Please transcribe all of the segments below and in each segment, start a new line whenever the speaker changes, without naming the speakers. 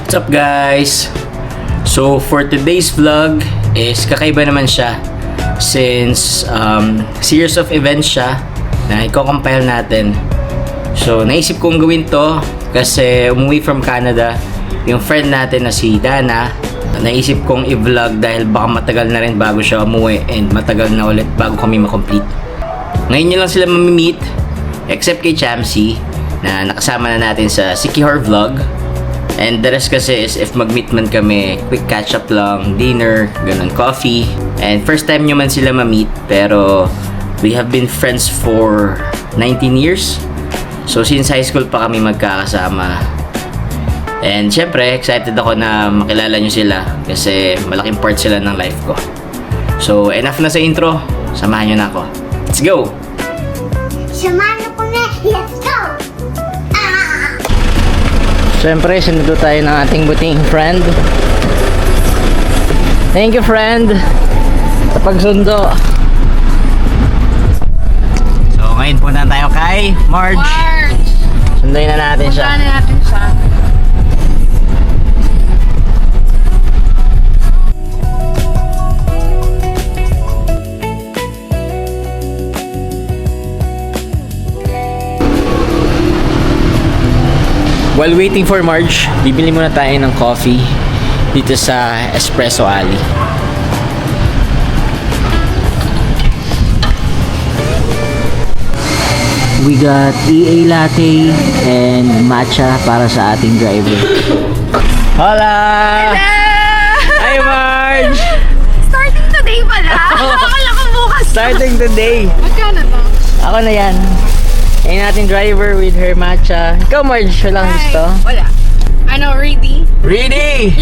What's up guys? So for today's vlog is kakaiba naman siya since series of events siya na i-compile natin. So naisip kong gawin to kasi umuwi from Canada yung friend natin na si Dana. Naisip kong i-vlog dahil baka matagal na rin bago siya umuwi and matagal na ulit bago kami makomplete. Ngayon nyo lang sila mamimit except kay Chamsi na nakasama na natin sa Sikihor vlog. And the rest kasi is if mag-meet man kami, quick catch up lang, dinner, ganun, coffee. And first time nyo man sila ma-meet, pero we have been friends for 19 years. So since high school pa kami magkakasama. And syempre, excited ako na makilala nyo sila kasi malaking part sila ng life ko. So enough na sa intro, samahan nyo na ako. Let's go!
Samahan ko na, let's go!
Siyempre, sinundo tayo ng ating buting friend. Thank you, friend, sa pagsundo. So, ngayon punta tayo kay Marge. Sunduin na natin siya.
Punta na natin siya.
While waiting for Marge, bibili muna tayo ng coffee dito sa Espresso Alley. We got EA latte and matcha para sa ating driver. Hola! Hi Marge!
Starting today pala. Akala ko bukas.
Starting today.
Magkano to?
Ako na yan. Ayun natin driver with her matcha. Ikaw Marge, walang gusto?
Wala. Ano, ready?
Ready!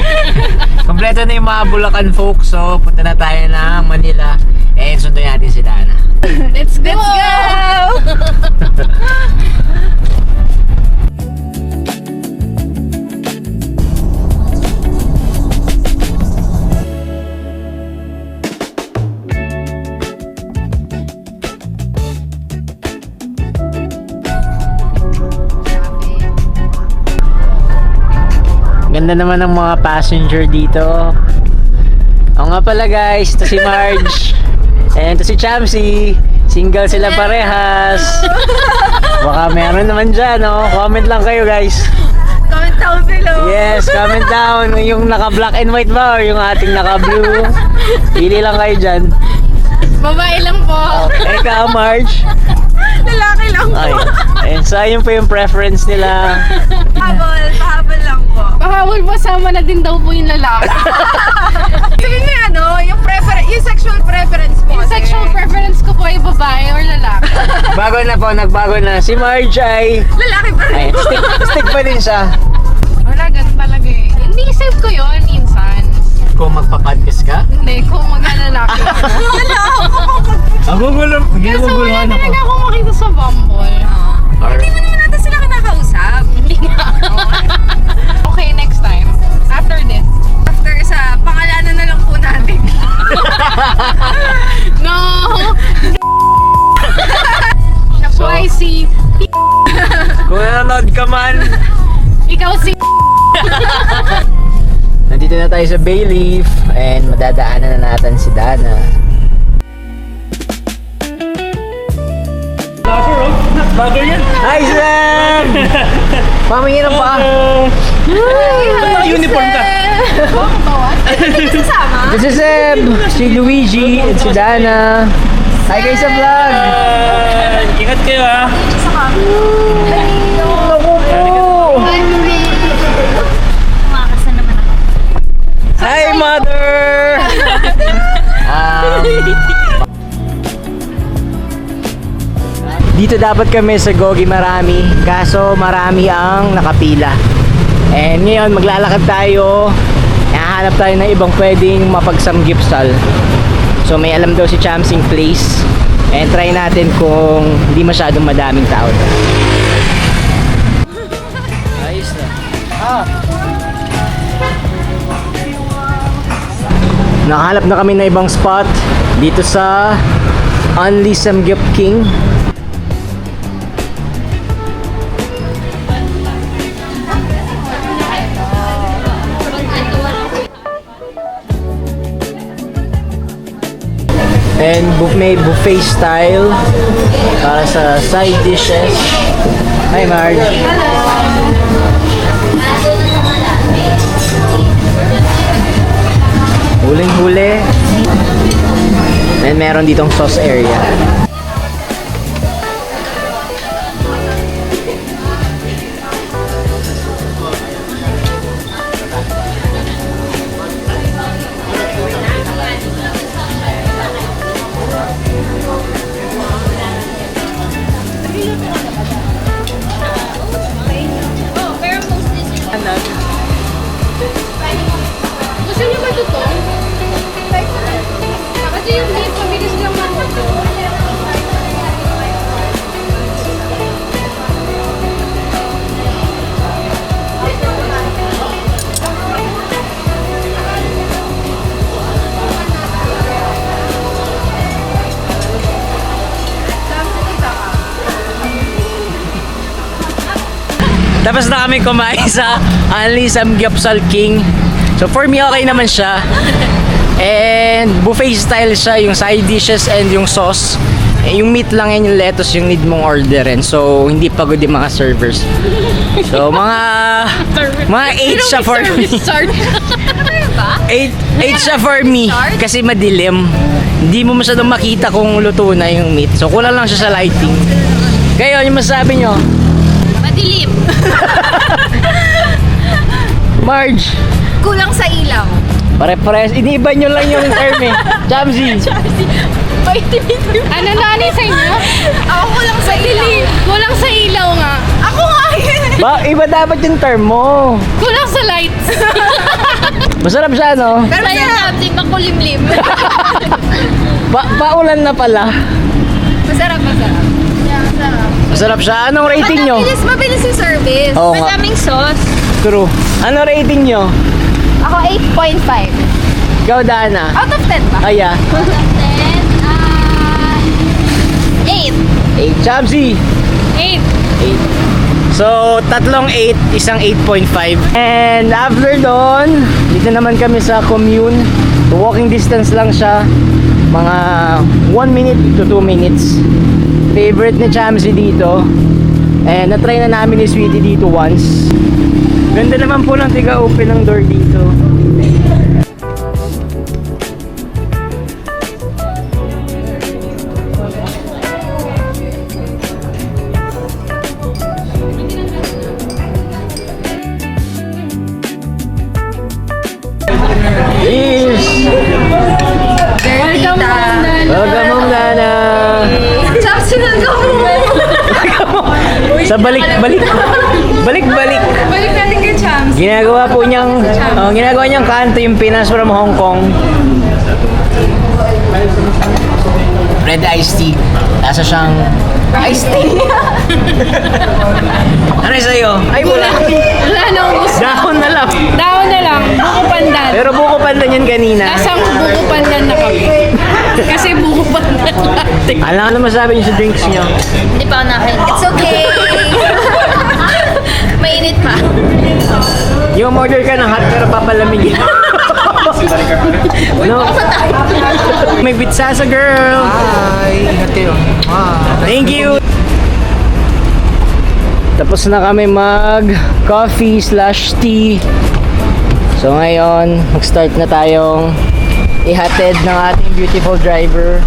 Kompleto na yung mga Bulacan folks. So, punta na tayo ng Manila. And sunduin natin si Dana.
Let's go! Ganda naman ng mga passenger dito. Oo nga pala guys, ito si Marge. And ito si Chamsi. Single sila parehas. Baka meron naman dyan, no? Comment lang kayo guys. Comment down below.
Yes, comment down. Yung naka black and white ba or yung ating naka blue. Pili lang kayo dyan.
Babae lang po.
Ikaw Marge.
Lalaki lang po.
Ay, and so yun po yung preference nila.
Pahabol lang po. Pahabol po, sama na din daw po yung lalaki. Sabihin mo ano, yung sexual preference po. Yung sexual preference ko po ay babae or lalaki.
Bago na po, nagbago na. Si Marge ay...
Lalaki pa
Ay,
rin po.
stick pa din siya.
Wala, ganun talaga eh. Hindi, save ko yun, minsan.
Kung magpa-podcast ka?
Hindi, kung mag-lalaki. Wala ako.
Ako gulo,
Kasi wala talaga akong makita sa Bumble. Hindi mo naman natin sila kinakausap. Hindi nga. Okay, next time. After this. After sa pangalanan na lang po natin. No! Siya po ay si
Kung nanonood ka man.
ikaw si
Nandito na tayo sa Bayleaf and madadaanan na natin si Dana.
Bago yan.
Hi Sam! Pamingin ng paa.
Naka-uniform ka.
Bawas? Hindi ka sasama?
This is Seb, si Luigi, at si Dana. Hi guys sa vlog!
Ingat kayo ha.
Naku po! Hi mother! Dito dapat kami sa Gogi Marami, kaso marami ang nakapila. And ngayon maglalakad tayo, hahanap tayo ng ibang pwedeng mapagsamgipsal. So may alam daw si Chamsing Place, and try natin kung hindi masyadong madaming tao. Ayos na. Nakahanap na kami ng ibang spot dito sa Only Samgyup King.
And may buffet style para sa side dishes. Hi Marge. Huling-huli. And meron ditong sauce area.
Gusto niyo ba ito? Kasi yung beef, mabilis lang maluto.
Tapos na kami kumain sa Only Samgyupsal King. So for me, okay naman siya. And buffet style siya, yung side dishes and yung sauce. Yung meat lang yan, yung lettuce yung need mong orderin. So hindi pagod yung mga servers. So mga 8 siya for me. 8 siya for me kasi madilim. Hindi mo masyadong makita kung luto na yung meat. So kulang lang siya sa lighting. Kayo, yung masasabi nyo?
Madilim.
Marge,
Kulang sa ilaw.
pare-pares. Iniiba nyo lang yung term eh. Jamsi.
Ano sa inyo? Ako kulang sa ilaw. Kulang sa ilaw nga. Ako nga.
Ba, iba dapat yung term mo.
Kulang sa lights.
Masarap siya, no?
Pero masarap. Di makulimlim.
Paulan na pala.
Masarap. Masarap.
Masarap siya. Anong rating nyo?
Mabilis yung service.
Oo nga.
Madaming sauce.
True. Ano rating nyo?
Ako 8.5.
Ikaw, Dana.
Out of 10 ba?
Aya.
Out of 10, 8.
8. Jamsi.
8.
8. So, tatlong 8, isang 8.5. And after doon, dito naman kami sa commune. So, walking distance lang siya. Mga 1 minute to 2 minutes. Favorite ni Chamsi dito. And na-try na namin ni Sweetie dito once. Ganda naman po lang tiga-open ng door dito. Yes! Welcome home, Nana! Sa balik. Balik.
Balik natin kay Chams.
Ginagawa niyang kanto yung Pinas from Hong Kong. Red iced tea. Lasa siyang iced tea. Ano sa'yo? Ay, wala.
Wala na ubos.
Dahon na lang.
Dahon na lang. Buko pandan.
Pero buko pandan yan kanina.
Lasang buko pandan na kami. Kasi buko pandan natin.
Ano masabi niyo sa drinks niyo?
Hindi pa ako nakain. It's okay. Mainit pa.
Yung order ka ng hot pero papalamigin. No. May pizza sa girl.
Hi! Ingat kayo.
Thank you. Tapos na kami mag coffee/tea. So ngayon, mag-start na tayong ihatid ng ating beautiful driver.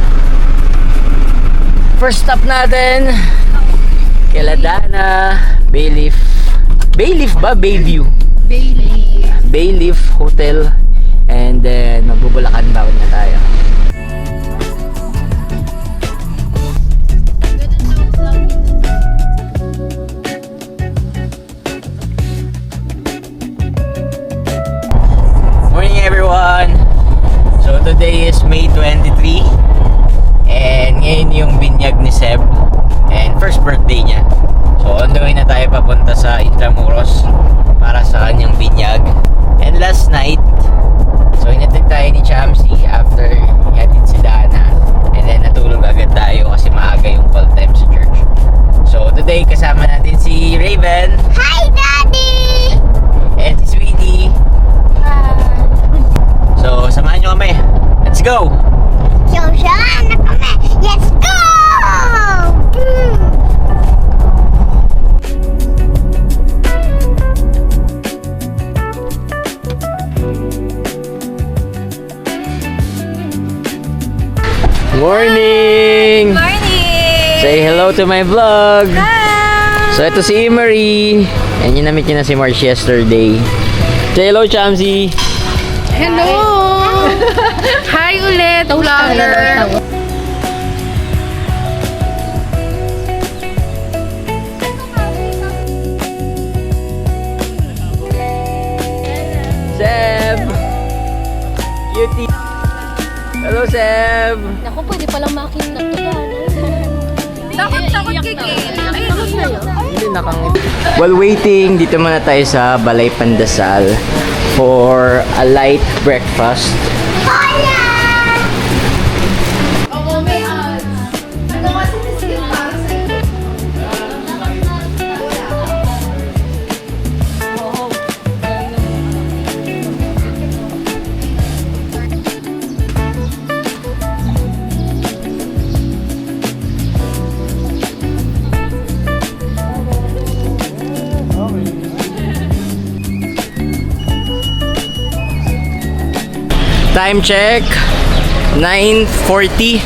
First stop natin, Dana, Bayleaf. Bayleaf ba? Bayview? Bayleaf Hotel. And then, magbubulakan bawat na tayo. Morning everyone! So today is May 23 and ngayon yung binyag ni Seb and first birthday niya. So on the way na tayo papunta sa Intramuros para sa kanyang binyag. And last night, so inatid tayo ni Chamsi after ihatid si Dana and then natulog agad tayo kasi maaga yung call time sa church. So today kasama natin si Raven.
Hi, Daddy!
And si Sweetie. So samahan nyo kami. Let's go!
So Samahan na kami. Let's go!
Morning!
Morning!
Say hello to my vlog!
Hi!
So, ito si Emery. And yun na-meet niya na si March yesterday. Say hello, Chamsi!
Hello! Hi ulit, vlogger!
Seb! Cutie! Hello, Seb!
Naku, pwede palang makita to
Takot kikil.
Hindi nakangiti. While waiting, dito muna tayo sa Balay Pandasal for a light breakfast.
Oo, may ads. Ano kasi biscuit para sa iyo?
Time check, 9:40.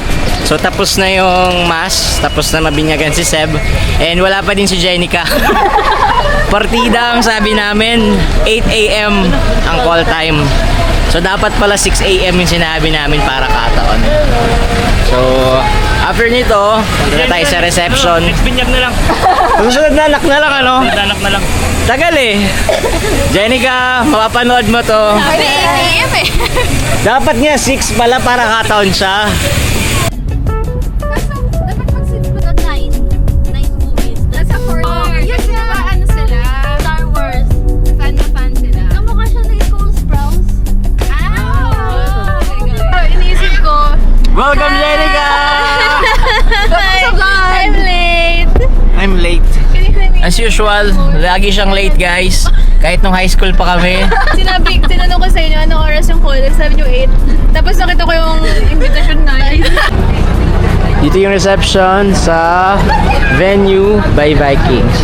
So tapos na yung mass, tapos na mabinyagan si Seb, and wala pa din si Jenica. Partida ang sabi namin, 8 a.m. ang call time. So dapat pala 6 a.m. yung sinabi namin para kataon. So after nito, punta na tayo sa reception.
Next binyag na lang.
Susunod na anak na lang ano?
Danak na lang.
Tagal eh. Jenica, mapapanood mo to.
Sabi 8 a.m. eh.
Dapat nga 6 pala para kataon siya.
Kaso, dapat mag-sit mo na 9 movies. Nasa 4 hours. Yes, diba ano sila?
Star Wars.
Fan na fan sila.
Kamukha siya na Cole Sprouse.
Iniisip ko.
Welcome, Jenica!
Hi! I'm late.
I'm late. As usual, lagi siyang late guys. Kahit nung high school pa kami.
Tinanong ko sa inyo, anong oras yung call? Sabi nyo 8. Tapos nakita ko yung invitation 9.
Dito yung reception sa venue by Vikings.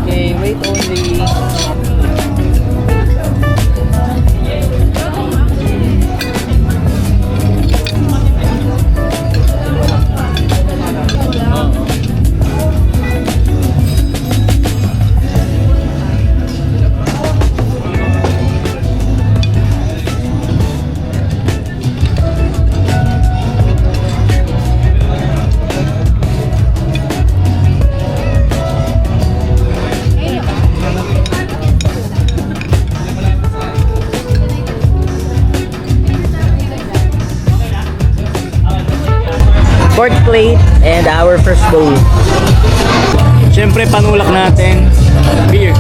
Okay, wait only. Fourth plate and our first bowl. Siyempre, panulak natin. Beer.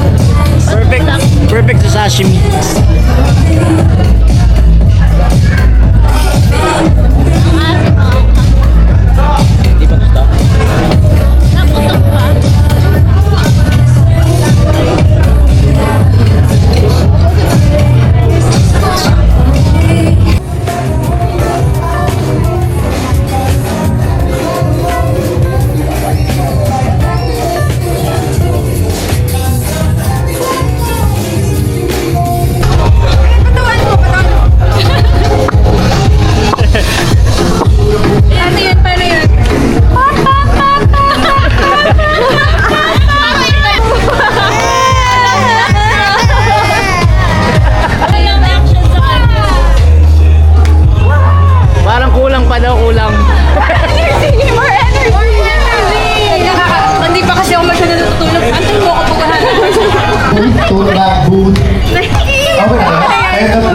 Perfect. Perfect sa sashimi. Hindi pa gusto?
Naputok pa.
Patawan mo.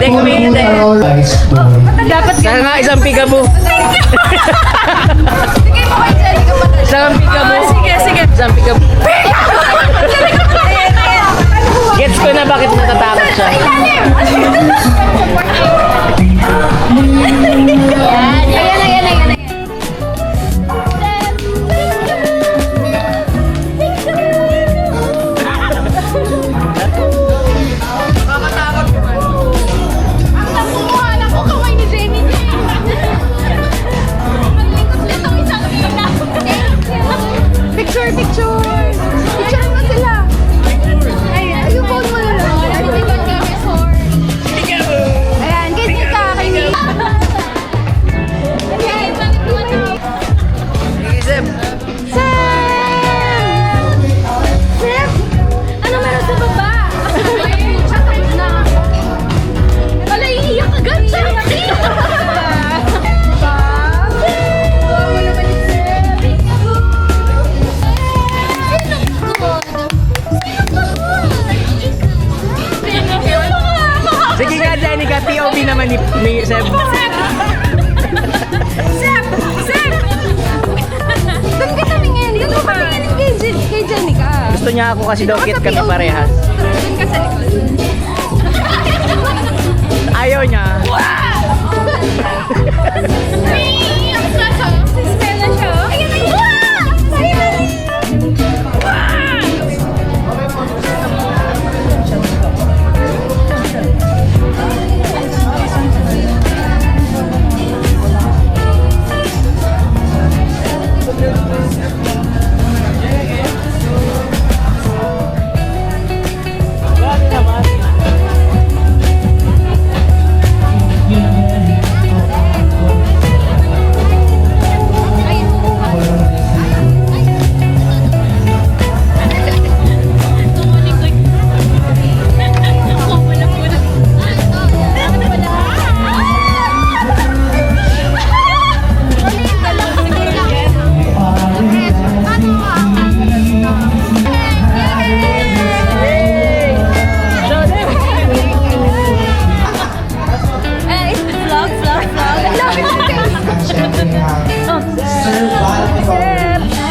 Hindi, kumingin din.
Dapat
Saka nga isang peekaboo.
Sige mo kay Jelly ka pa.
Isang peekaboo.
Sige, sige.
Isang peekaboo. Gets ko na bakit natatakot siya.
Ayan. Ang nakukuha ko kamay ni Jenny. Maglingkot-lingkot ang isang ina. Picture mo sila. Ay, yung phone mo na lang. Hindi ba kami sorry? Ayan, kasi ka kay Ayan, bakit naman ako?
Isip.
Sam! Sam! Ano meron sa baba? Chat na. Wala, iiyak agad siya. Wow, naman yung Sam.
Sige nga, Jenica. POV naman ni Seb.
Sam! Doon ka tumingin. Doon ka tumingin kay Jenica.
Gusto niya ako kasi daw kit kami parehas.
Doon ka sa likod.
Ayaw niya.
Ang sasa. Stella siya. Ayan.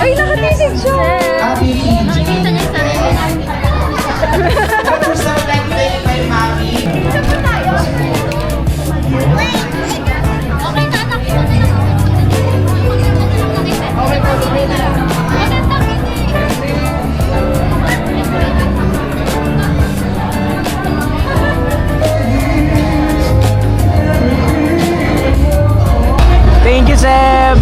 Ay, nakatisig siya.
Nakikita niya yung sarili namin. Okay na, nakita na yun.
Thank you, Seb!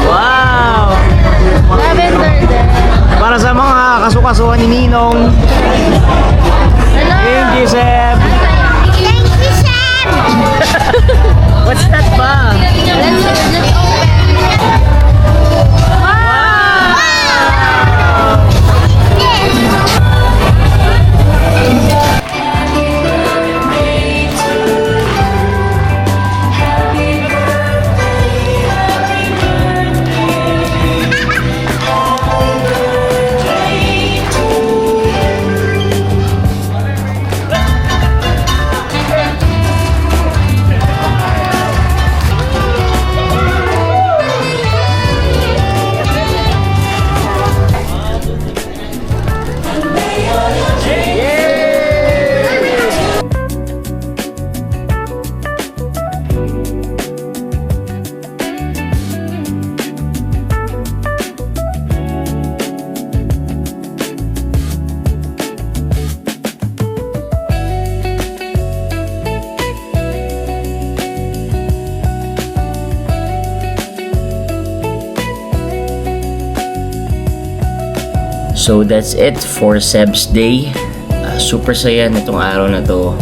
Wow! Para sa mga kasukasuhan ni Ninong. Thank you, Seb!
Thank you, Sam!
What's that ba?
Let's open.
So that's it for Seb's Day. Super saya na itong araw na to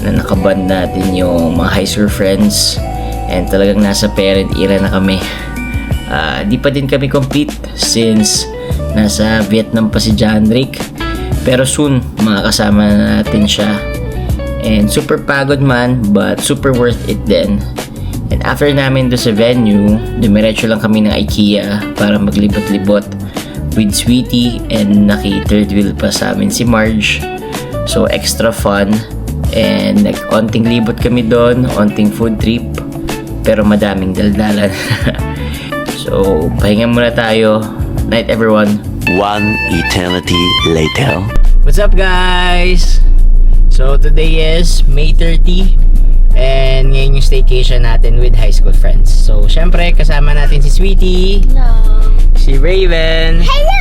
na nakaband natin yung mga high school friends and talagang nasa parent era na kami. Di pa din kami complete since nasa Vietnam pa si John Rick, pero soon makakasama na natin siya and super pagod man but super worth it din. And after namin do sa venue, dumiretso lang kami ng IKEA para maglibot-libot with Sweetie and naki third wheel pa sa amin si Marge. So, extra fun. And onting libot kami doon, onting food trip. Pero madaming daldalan. So, pahinga muna tayo. Night everyone.
One eternity later.
What's up guys? So today is May 30 and ngayon yung staycation natin with high school friends. So syempre kasama natin si Sweetie, si Raven,
Hello!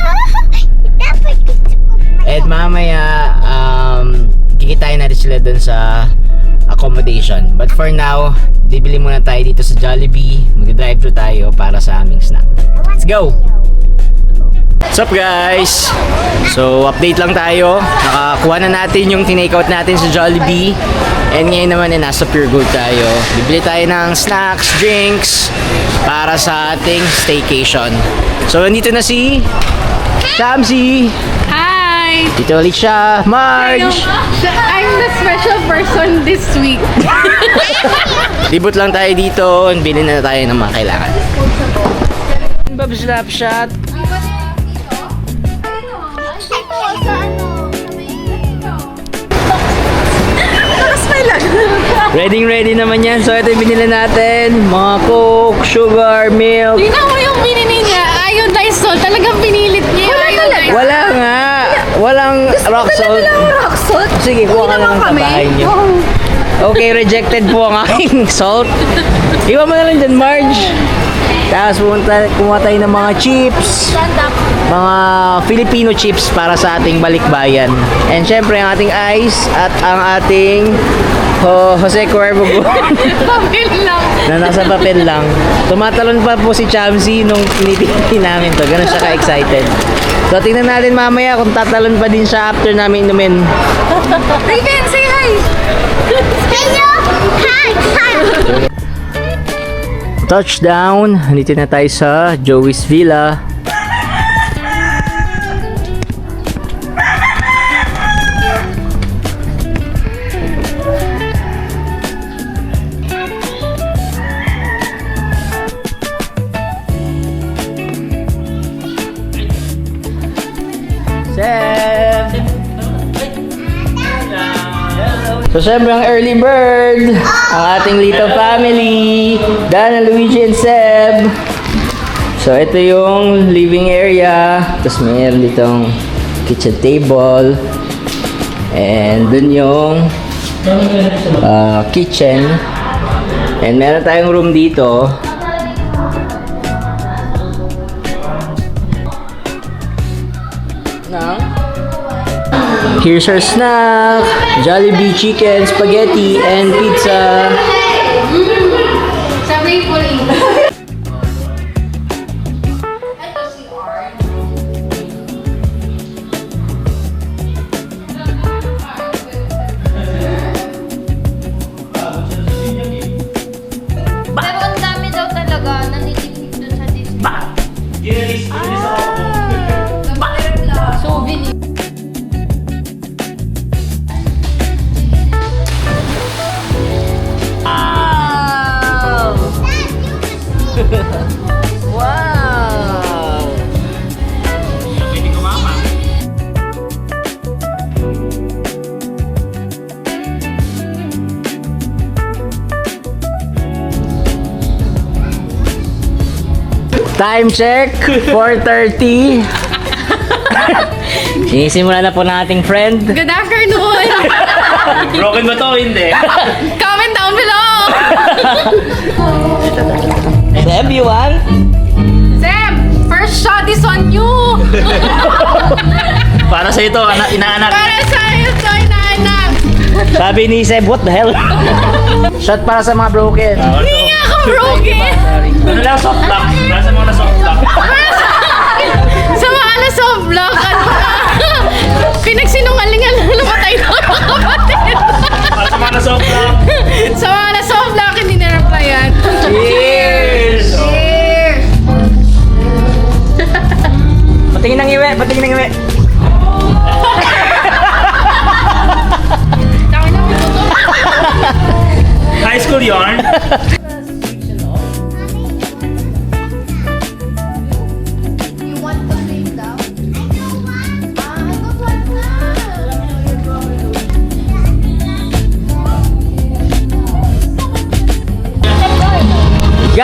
Dapat gusto ko
at mamaya kikitayin natin sila dun sa accommodation. But for now, bibili muna tayo dito sa Jollibee. Mag-drive thru tayo para sa aming snack. Let's go! What's up guys? So update lang tayo. Nakakuha na natin yung tinake out natin sa Jollibee. And ngayon naman ay nasa Pure Gold tayo. Bibili tayo ng snacks, drinks para sa ating staycation. So nandito na si Shamsi.
Hi!
Dito ulit siya, Marge.
I'm the special person this week.
Libot lang tayo dito. Bili na tayo ng mga kailangan. Bob Slapshot. Ready naman yan. So ito yung binili natin. Mga Coke, sugar, milk.
Tingnan mo yung binili niya. Iodized salt. Talagang pinilit niya yung iodized.
Wala nga. Walang rock salt.
Rock salt?
Sige, kuha ka na lang sa bahay niyo. Okay, rejected po ang aking salt. Iwan mo na lang dyan, Marge. Tapos kumuha tayo ng mga chips. Mga Filipino chips para sa ating balikbayan. And syempre ang ating ice at ang ating Jose Cuervo
Papel lang.
na nasa papel lang. Tumatalon pa po si Chamsi nung pinipili namin to. Ganun siya ka-excited. So tingnan natin mamaya kung tatalon pa din siya after namin inumin.
Raven, say hi!
Hello! Hi! Hi!
Touchdown! Nandito na tayo sa Joey's Villa. Seb! So syempre ang early bird, ang ating little family, Dana, Luigi, and Seb. So ito yung living area, tapos mayroon ditong kitchen table, and dun yung kitchen, and meron tayong room dito. Here's our snack, Jollibee chicken, spaghetti, and pizza.
Sabi ko rin.
Pero ang dami daw talaga nanitipid dun sa Disney. Souvenir.
Wow!
Pwede kumama.
Time check, 4:30. Sinisimula na po ng ating friend.
Good afternoon!
Broken ba to? Hindi.
Comment down below!
Seb, you want?
Zeb, first shot is on you!
Para sa ito, inaanak.
Para sa'yo to, inaanak!
Sabi ni Seb, what the hell? Shot para sa mga broken.
Hindi nga ako broken!
Ano lang, soft lock. Nasa mga na soft lock.
Sa mga soft block, ano na? Pinagsinungalingan lang lumatay na ang kapatid.
Para sa mga na soft lock.
Sa mga soft block, hindi na-replyan.
Cheers!
Cheers!
Patingin ng iwi, patingin ng iwi.
High school yarn.
You want to sing daw? I don't want. I don't want na.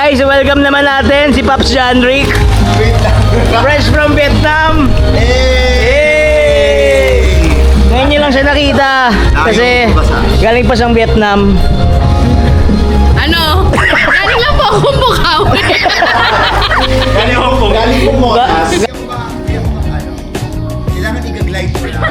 Guys, welcome naman natin si Pops John Rick. Fresh from Vietnam. Hey! Ngayon nyo lang siya nakita kasi galing pa siyang Vietnam.
Ano? Galing lang po akong Bukawi.
Galing Hong Kong.
Galing po mo. Kailangan i-glide mo lang.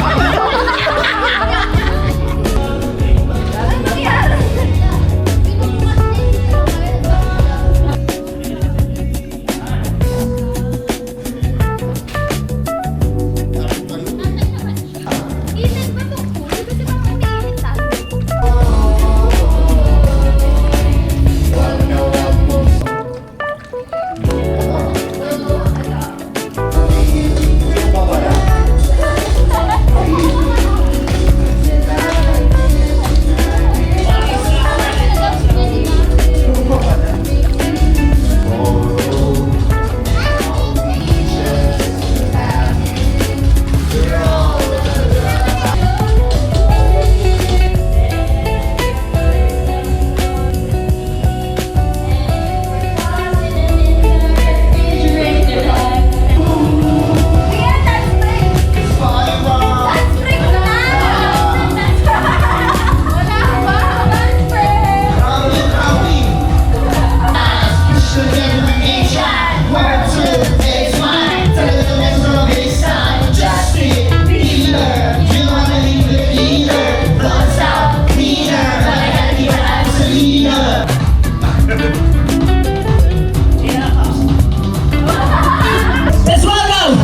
Let's welcome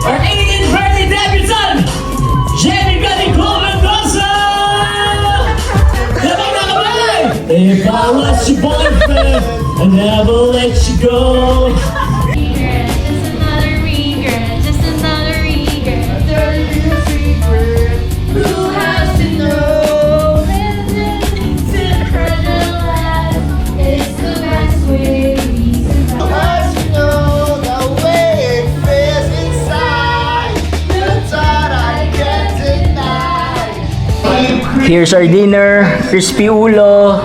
our 18th birthday debutant, Jenny Mendoza! Come on, come on! If I was your boyfriend, I'd never let you go.
Just another regret, just another regret. Who has to know? Living to fragile life is the best way.
As you know the way it feels inside, you thought I can't deny.
Here's our dinner, crispy ulo,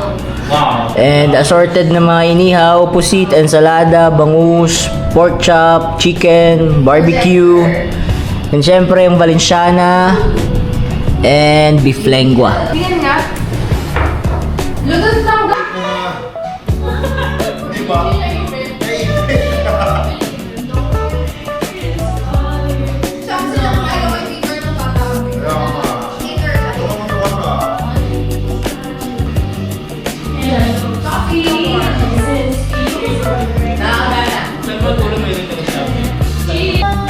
and assorted na mga inihaw, pusit, ensalada, bangus, pork chop, chicken, barbecue, and syempre yung Valenciana, and beef lengua.
Tingnan nga. Lutot lang ba?
Di ba?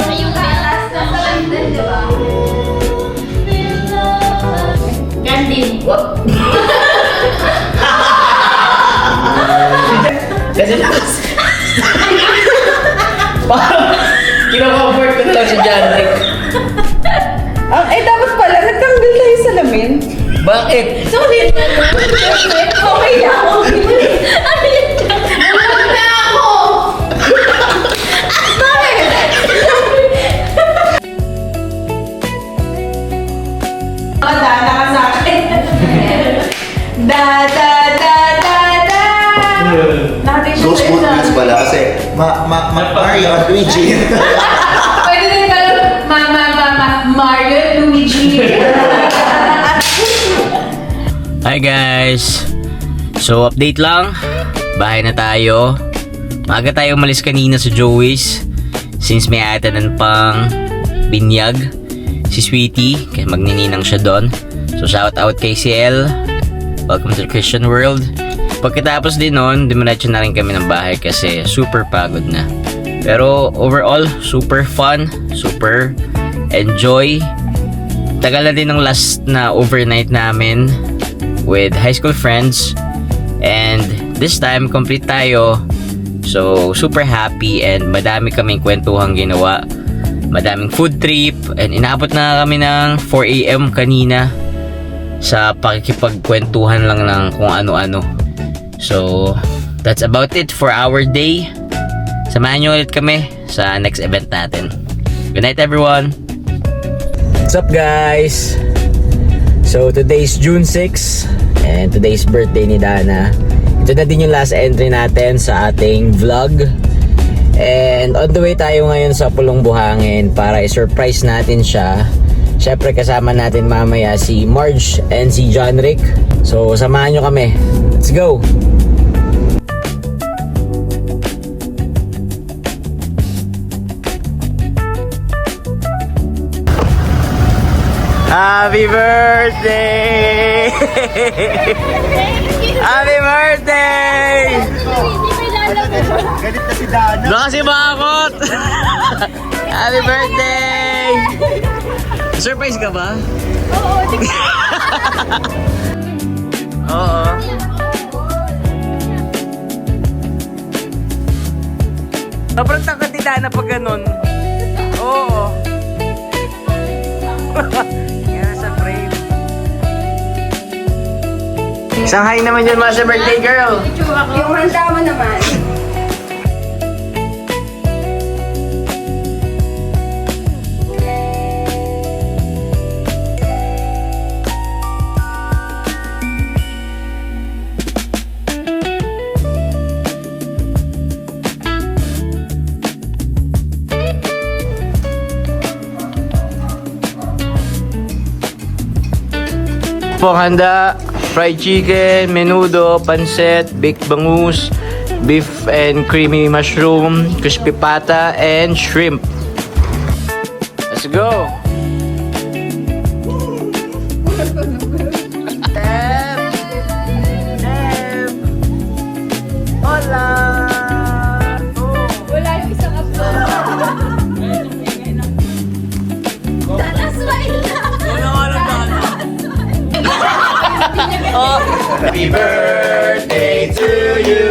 Yung last na sa London, di ba? Gandhi.
Kasi kino-comfort ko na lang si John Rick.
Dapat pala, nagtanggal tayo sa lamin.
Bakit?
Sorry. Okay lang. Ulang na ako. Bakit? Dana ka sa akin. Da. Natin siya
Those food meals pala kasi Mario at Luigi.
Pwede din pala Mario Luigi.
Hi guys! So update lang, bahay na tayo. Maaga tayo umalis kanina sa Joey's since may atanan pang binyag si Sweetie, kaya magnininang siya doon. So shout out kay CL, welcome to the Christian world. Pagkatapos din nun, dumiretso na rin kami ng bahay kasi super pagod na. Pero overall, super fun, super enjoy. Tagal na din ng last na overnight namin with high school friends, and this time complete tayo, so super happy and madami kaming kwentuhang ginawa, madaming food trip, and inabot na kami ng 4 AM kanina sa pakikipagkwentuhan lang ng kung ano-ano. So that's about it for our day. Samahan nyo ulit kami sa next event natin. Good night everyone!
What's up guys? So today's June 6 and today's birthday ni Dana. ito na din yung last entry natin sa ating vlog. And on the way tayo ngayon sa Pulong Buhangin para i-surprise natin siya. Syempre kasama natin mamaya si Marge and si John Rick. So samahan nyo kami. Let's go! Happy birthday! Happy birthday!
Galit na si Dana.
Baka si Bakot! Happy birthday! Surprise ka ba? Oo. Sobrang tangkad ni Dana pag ganun. Oo. Yan sa frame. Shanghai naman yun, mga sa birthday girl.
Yung handa mo naman.
Pong handa, fried chicken, menudo, pancit, baked bangus, beef and creamy mushroom, crispy pata, and shrimp. Let's go! Hola!
Wala yung isang upload. Smile lang.
Happy birthday to you.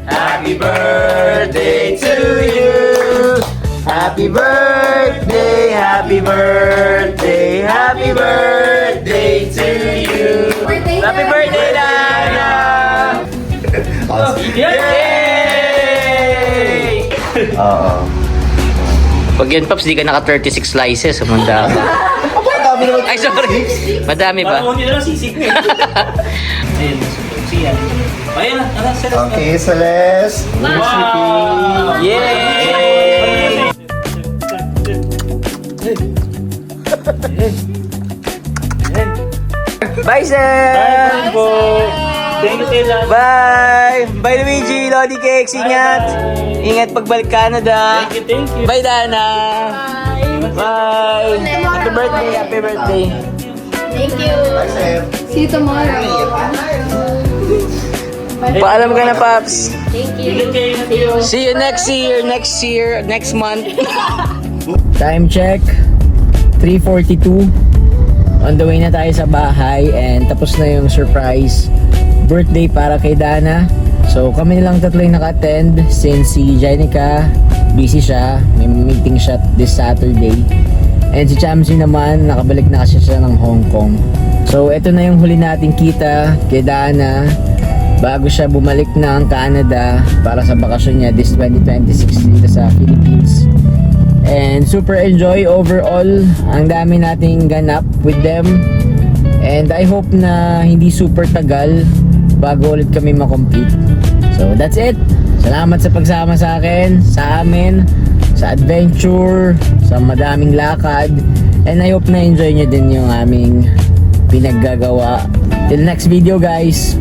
Happy birthday to you. Happy birthday, happy birthday, happy birthday to you. Happy birthday, Dana! Yay!
Oo.
Pag yan, Paps, di ka naka 36 slices. Umanda ka. Ay, sorry. Madami ba?
Parang hindi na lang sisig eh. Ayun, siya. Ayun na,
Okay, Celeste.
Wow!
Yay! Bye, Sir!
Bye po! Thank you, Tela.
Bye! Bye, Luigi! Lodi Cakes! Ingat! Ingat pagbalik Canada!
Thank you.
Bye, Dana! Bye! Happy birthday! Happy birthday!
Thank you.
Sir.
See you tomorrow.
Paalam ka na, Paps!
Ingat kayo.
See you next year, next month. Time check, 3:42. On the way na tayo sa bahay and tapos na yung surprise birthday para kay Dana. So kami nilang tatlo yung naka-attend since si Jenica busy siya, may meeting siya this Saturday. And si Chamsi naman, nakabalik na kasi siya ng Hong Kong. So ito na yung huli nating kita kay Dana bago siya bumalik ng Canada para sa bakasyon niya this 2026 dito sa Philippines. And super enjoy overall. Ang dami nating ganap with them. And I hope na hindi super tagal bago ulit kami makomplete. So that's it. Salamat sa pagsama sa akin, sa amin, sa adventure, sa madaming lakad. And I hope na enjoy nyo din yung aming pinaggagawa. Till next video, guys.